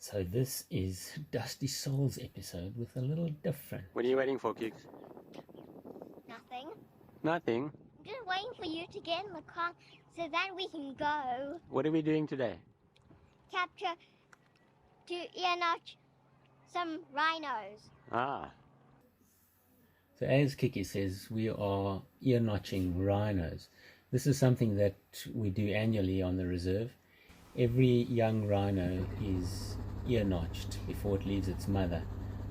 So this is Dusty Souls episode with a little different. What are you waiting for, Kix? Nothing. Nothing? I'm just waiting for you to get in the car so that we can go. What are we doing today? Capture to ear notch some rhinos. Ah, So as Kiki says, we are ear notching rhinos. This is something that we do annually on the reserve. Every young rhino is ear notched before it leaves its mother,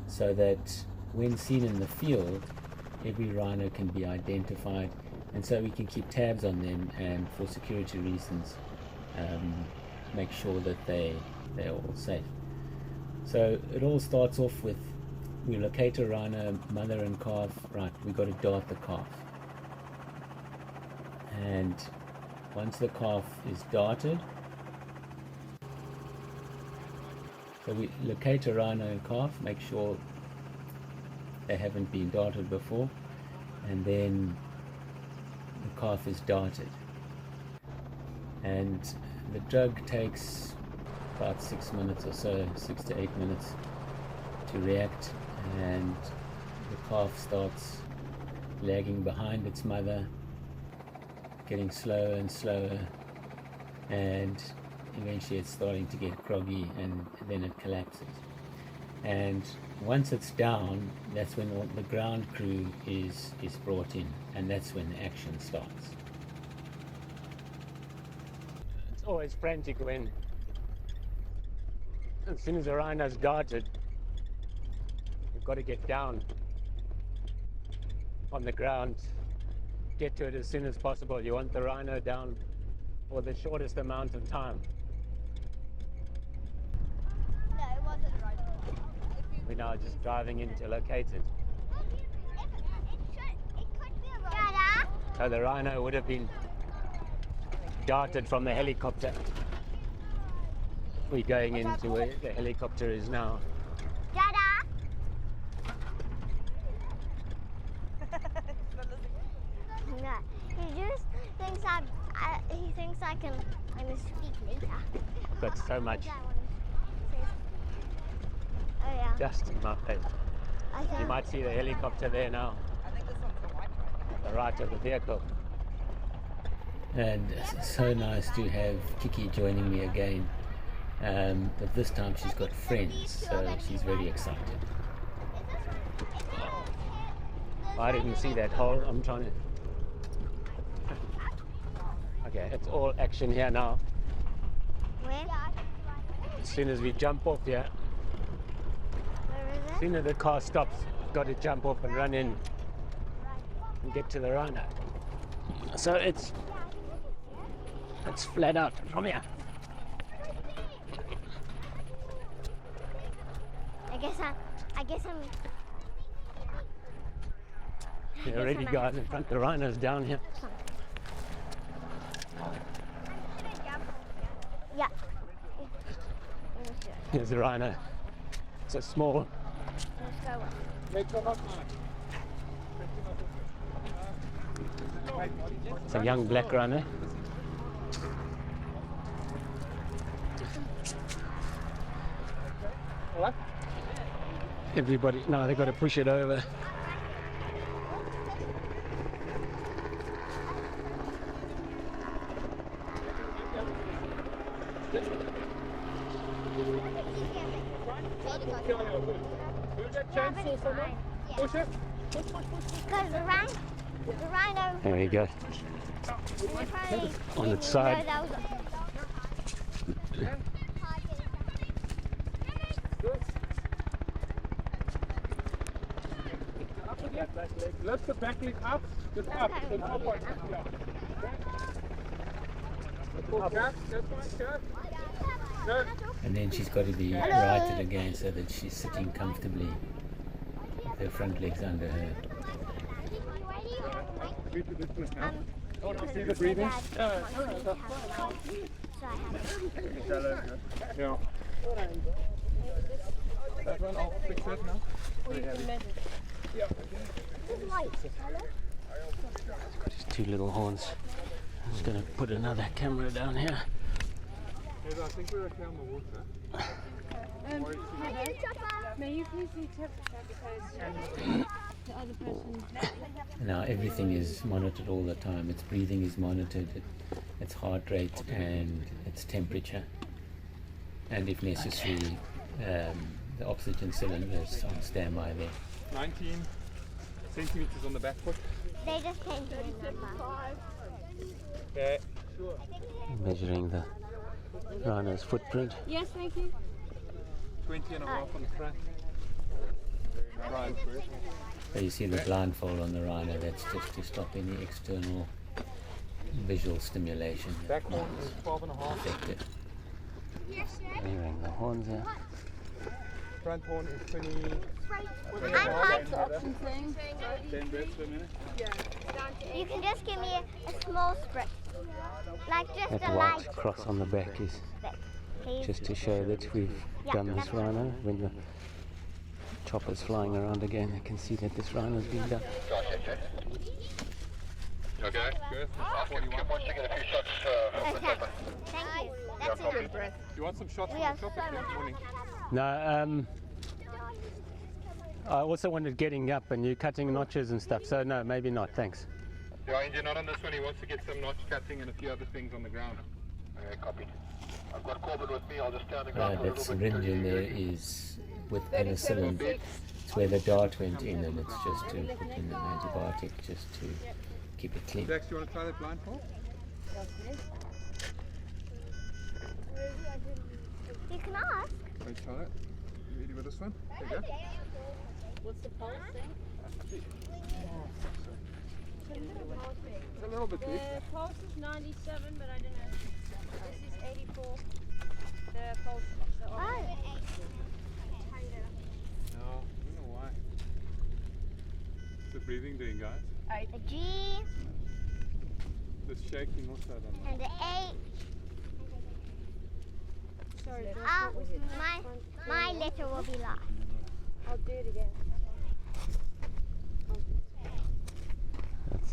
so that when seen in the field, every rhino can be identified, and so we can keep tabs on them, and for security reasons make sure that they're all safe. So it all starts off with, we locate a rhino, mother and calf. Right, we got to dart the calf, and once the calf is darted, so we locate a rhino and calf, make sure they haven't been darted before, and then the calf is darted. And the drug takes about 6 minutes or so, 6 to 8 minutes to react, and the calf starts lagging behind its mother, getting slower and slower, and eventually it's starting to get groggy, and then it collapses. And once it's down, that's when all the ground crew is brought in, and that's when action starts. it's always frantic when, as soon as the rhino's darted, you've got to get down on the ground, get to it as soon as possible. You want the rhino down for the shortest amount of time. No, it wasn't a rhino. We're now just driving in to locate it. It could be a rhino. Dada? So the rhino would have been darted from the helicopter. We're going into where the helicopter is now. Dada? No, he just thinks he thinks I can speak later. I've got so much Oh yeah. dust in my face. I think You might see the helicopter there now, on the right of the vehicle. And it's so nice to have Kiki joining me again, but this time she's got friends, so she's very excited. I didn't see that hole. I'm trying to... Okay, it's all action here now. Where? As soon as we jump off here, Where is as it? soon as the car stops, got to jump off and run in and get to the rhino. So it's flat out from here. I guess I'm. You already got in front. The rhino's down here. Yeah. Here's the rhino. It's a small. Let's go. It's a young black rhino. Everybody, no, they've got to push it over. Push it. Because the rhino. There you go. On its side. Lift the back leg up, just up, and upward. Yeah. Up. That's one, good. And then she's got to be righted again so that she's sitting comfortably with her front legs under her. See the breathing? Yeah. Yeah. That one, I'll fix it now. Yeah. Got his two little horns. I'm just going to put another camera down here. Heather, I think we're okay on the water. May you please do temperature because the other person. Now everything is monitored all the time. Its breathing is monitored, its heart rate and its temperature. And if necessary, the oxygen cylinder is on standby there. 19 centimeters on the back foot. They just changed the number. Okay. Measuring the rhino's footprint. Yes, thank you. 20 and a half on the front. Right, first. So you see the blindfold on the rhino, that's just to stop any external visual stimulation Back that horn might is 12 and a half. affect it. Measuring the horns here. Front horn is 20. I'm hot. 10 breaths per minute. You can just give me a small spritz. Like just That a white light cross on the back is spritz, please. just to show that we've done this that's rhino. When the chopper's flying around again, you can see that this rhino's been done. Okay, good. 41. Okay, thank you. That's enough. You want some shots from We the have chopper? so much. Good morning. No, I also wanted getting up and you cutting notches and stuff, so no, maybe not, thanks. Yeah, Angel, not on this one. He wants to get some notch cutting and a few other things on the ground. Okay, copied. I've got Corbin with me. I'll just stand the ground. That syringe in there is with penicillin. It's where the dart went in, and it's just to put in an antibiotic just to keep it clean. Jax, do you want to try that blindfold? You can ask. Wait, Charlotte. You ready with this one? There you go. What's the pulse thing? It's a little bit deep. The pulse is 97, but I don't know. This is 84. The pulse. The Oh. No, I don't know why. What's the breathing doing, guys? The G Just shaking also. and the A. Sorry, My letter will be last. I'll do it again.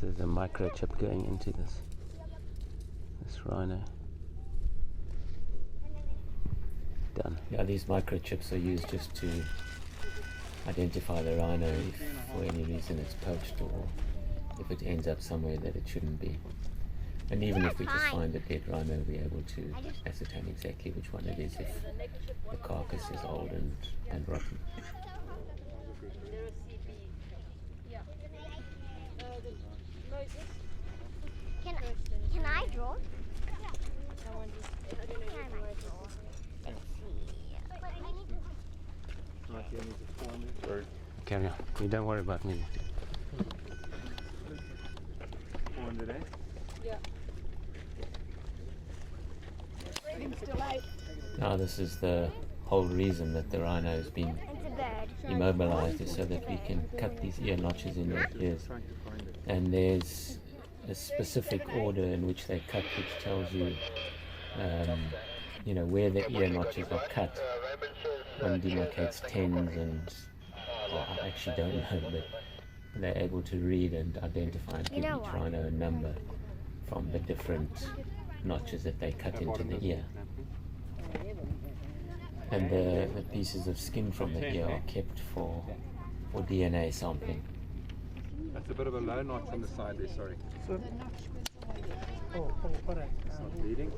There's a microchip going into this rhino. Done. Yeah, these microchips are used just to identify the rhino if for any reason it's poached or if it ends up somewhere that it shouldn't be. And even if we just find a dead rhino, we'll be able to ascertain exactly which one it is if the carcass is old and rotten. Can I draw? Carry on. You don't worry about me. 400, eh? Now this is the whole reason that the rhino has been It's a bird. immobilized, is so that we can cut these ear notches in their ears. Trying to find it. And there's a specific order in which they cut, which tells you, where the ear notches are cut. One demarcates tens and, well, I actually don't know, but they're able to read and identify and give know each what? rhino a number from the different notches that they cut into the ear. And the pieces of skin from the ear are kept for DNA sampling. That's a bit of a low notch on the side there, sorry. All right. It's not bleeding.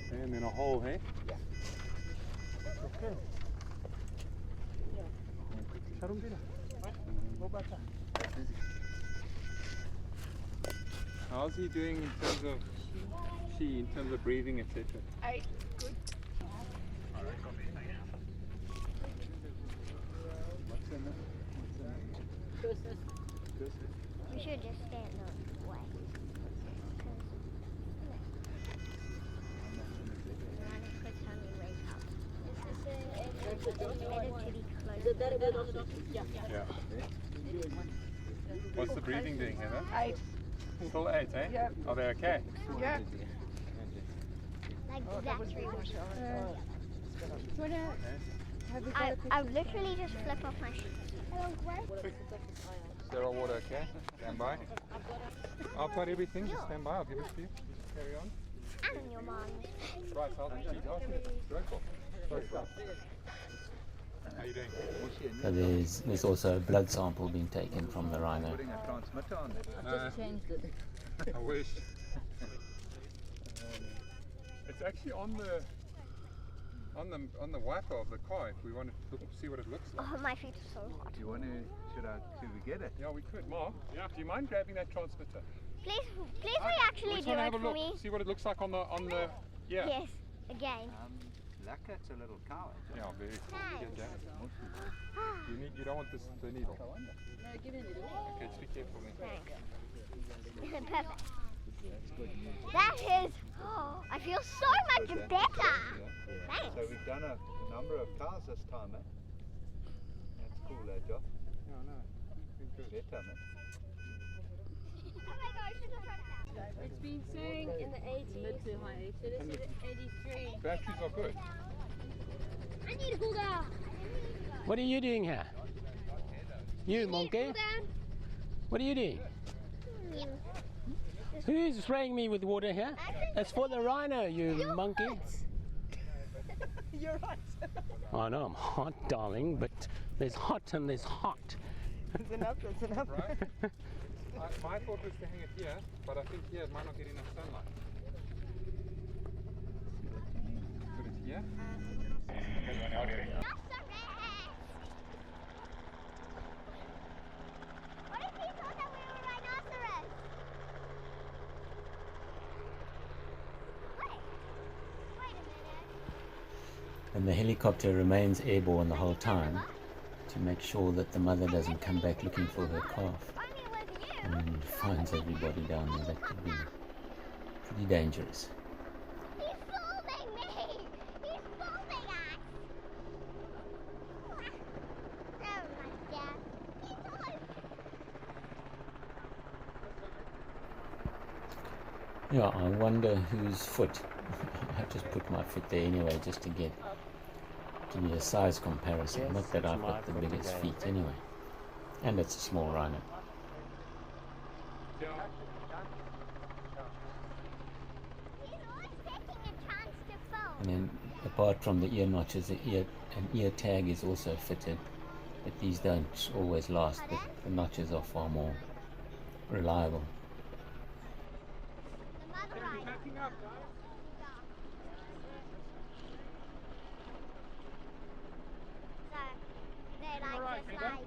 Okay, and then a hole, hey? Okay. Sharon Dina. Go back. How's he doing in terms of in terms of breathing, etc.? What's in there? We should just stand the way. Yeah. What's the breathing doing, Heather? 8. Still 8, eh? Yeah. Are they okay? Yeah. Like that's I I literally just flip off my shoes. Sterile water, okay? Stand by. I've got everything. Just stand by. I'll give it to you. Carry on. and your mom. Right, so I'll teach you. Very cool. Very cool. How you doing? So there's also a blood sample being taken from the rhino. Putting a transmitter on it. I've just changed it. I wish. It's actually on the wiper of the car if we want to see what it looks like. Oh, my feet are so hot. Do you want to, should we get it? Yeah, we could. Mark, do you mind grabbing that transmitter? Please will you actually Just do wanna it have a for look. me? See what it looks like on the yeah. Yes, again. Laka, it's a little cow. Yeah, very cool. Thanks. Get that. You don't want the needle. No, give me a little. Okay, just be careful then. Thanks. Perfect. That is. Oh, I feel so much better. Thanks. So we've done a number of cows this time, eh? That's cool, Josh. No, no. Good. Better, man. It's been saying in the 80s. Mid to high 80s. So this is 83. Batteries are good. I need to cool down. What are you doing here? You monkey? What are you doing? Who's spraying me with water here? It's for the rhino, you monkey. You're right. I know I'm hot, darling, but there's hot and there's hot. That's enough, that's enough. Right? My thought was to hang it here, but I think here it might not get enough sunlight. Put it here. What if he thought that we were rhinoceros? Wait a minute. And the helicopter remains airborne the whole time to make sure that the mother doesn't come back looking for her calf Only with you. and finds everybody down there. That could be pretty dangerous. He's folding me. He's folding us. Oh my God. He's folding. Yeah, I wonder whose foot. I just put my foot there anyway just to give you a size comparison. Yes, Not that it's I've my got the foot biggest again. feet anyway. And it's a small rhino. He's always taking a chance to fold. And then apart from the ear notches, an ear tag is also fitted. But these don't always last. The notches are far more reliable. The mother rhino. Backing up, guys. So they like Alright, just Peter. like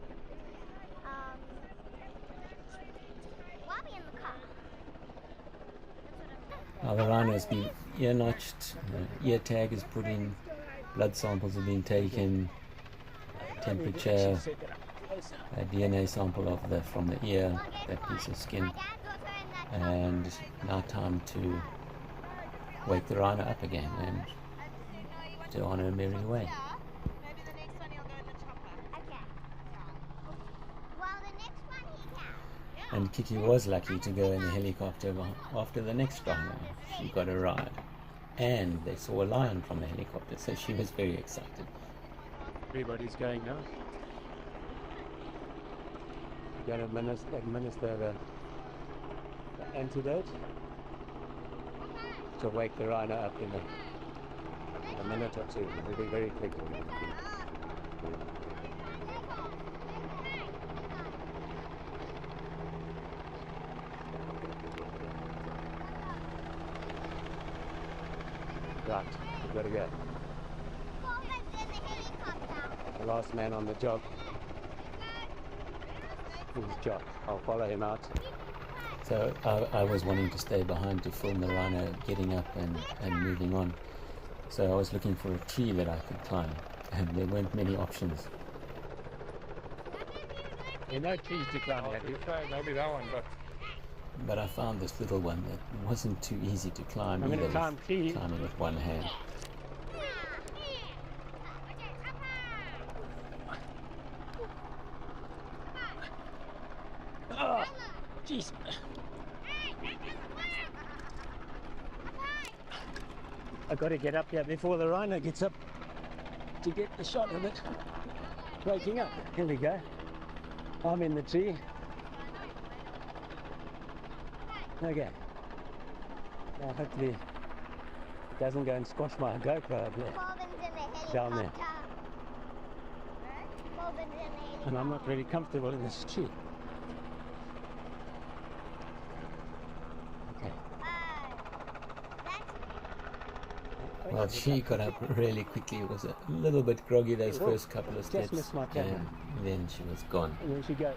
while we in the car. Now the rhino's been ear notched, the ear tag is put in, blood samples have been taken, temperature, a DNA sample from the ear, that piece of skin, My dad's also in that car. and now time to wake the rhino up again and to on her merry way. Maybe the next one he'll go in the chopper. Okay. Well, the next one he can. And Kiki was lucky to go in the helicopter after the next rhino. She got a ride. And they saw a lion from the helicopter, so she was very excited. Everybody's going now. Going to administer the antidote to wake the rhino up in a minute or two. It'll be very quick. Right, we've got to go. Coleman's in the helicopter. The last man on the job is Jock. I'll follow him out. So I was wanting to stay behind to film the rhino getting up and moving on. So I was looking for a tree that I could climb, and there weren't many options. There are no trees to climb I'll at. just say maybe that one, but But I found this little one that wasn't too easy to climb I'm either, going to climb tree. climbing with one hand. Oh, jeez. I've got to get up here before the rhino gets up to get the shot of it waking up. Here we go. I'm in the tree. Okay. Now hopefully doesn't go and squash my GoPro up there. Corbin's in the helicopter. Down there. Corbin's in the helicopter. And I'm not really comfortable in this tree. Okay. That's Well, she got up really quickly. It was a little bit groggy those first couple of steps. missed my camera. And then she was gone. And then she goes.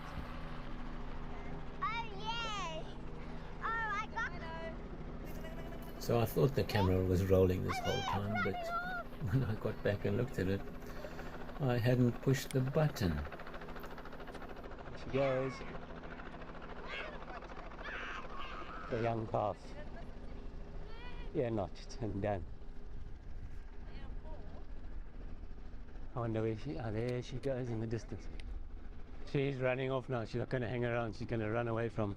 oh yes. Oh, I got So I thought the camera was rolling this whole time, but when I got back and looked at it, I hadn't pushed the button. She goes. The young calf. Yeah, notched and done. I wonder where she... Oh, there she goes in the distance. She's running off now. She's not going to hang around. She's going to run away from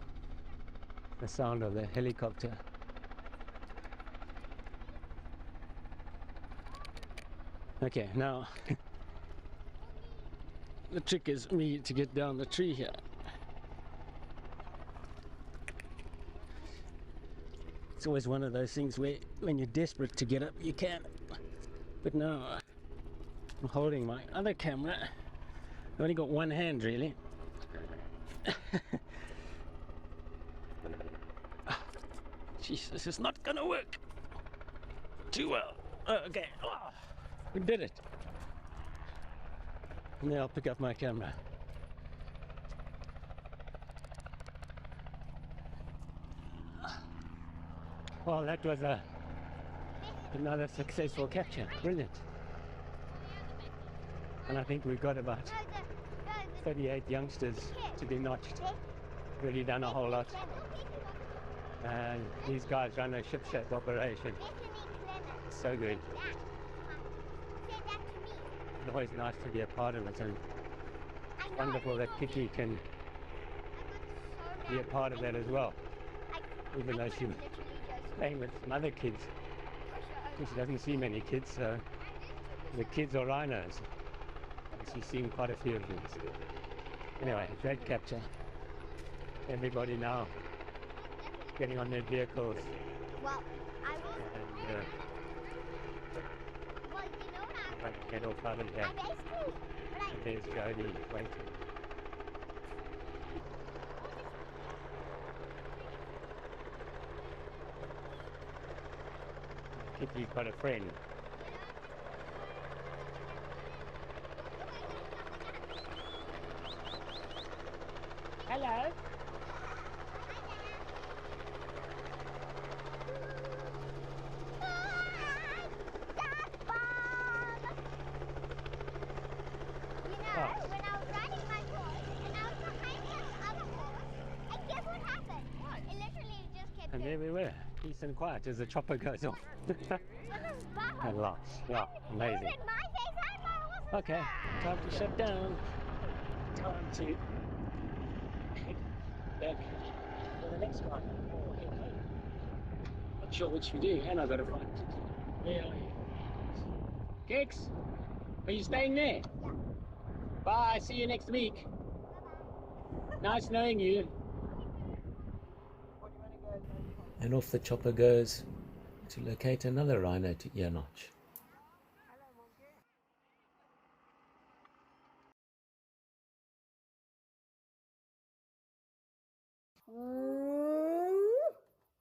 the sound of the helicopter. Okay, now the trick is me to get down the tree here. It's always one of those things where when you're desperate to get up, you can. But now I'm holding my other camera. I've only got one hand really. Jeez, this is not gonna work too well. Okay, oh, we did it. And then I'll pick up my camera. Well, that was another successful capture. Brilliant. And I think we've got about 38 youngsters to be notched. Really done a whole lot. And these guys run a ship shape operation. So good. It's always nice to be a part of it, and it's wonderful that Kiki can be a part of that as well. Even though she's playing with some other kids. She doesn't see many kids, so the kids are rhinos. And she's seen quite a few of them. Anyway, great capture. Everybody now getting on their vehicles. Well, I was. And Well, you know what right, head off out of here. I basically. But And there's Jody waiting. Kitty's got a friend. Hello. When I was riding my horse and I was behind the other horse, and guess what happened? What? It literally just kept And there we were, peace and quiet as the chopper goes off. At last, yeah, amazing. Okay, time to shut down. Time to head back for the next one. Or head home. Not sure which we do, and I've got to find Kiki. Where are you? Kix, are you staying there? Yeah. Bye, see you next week. Nice knowing you. And off the chopper goes to locate another rhino to ear notch.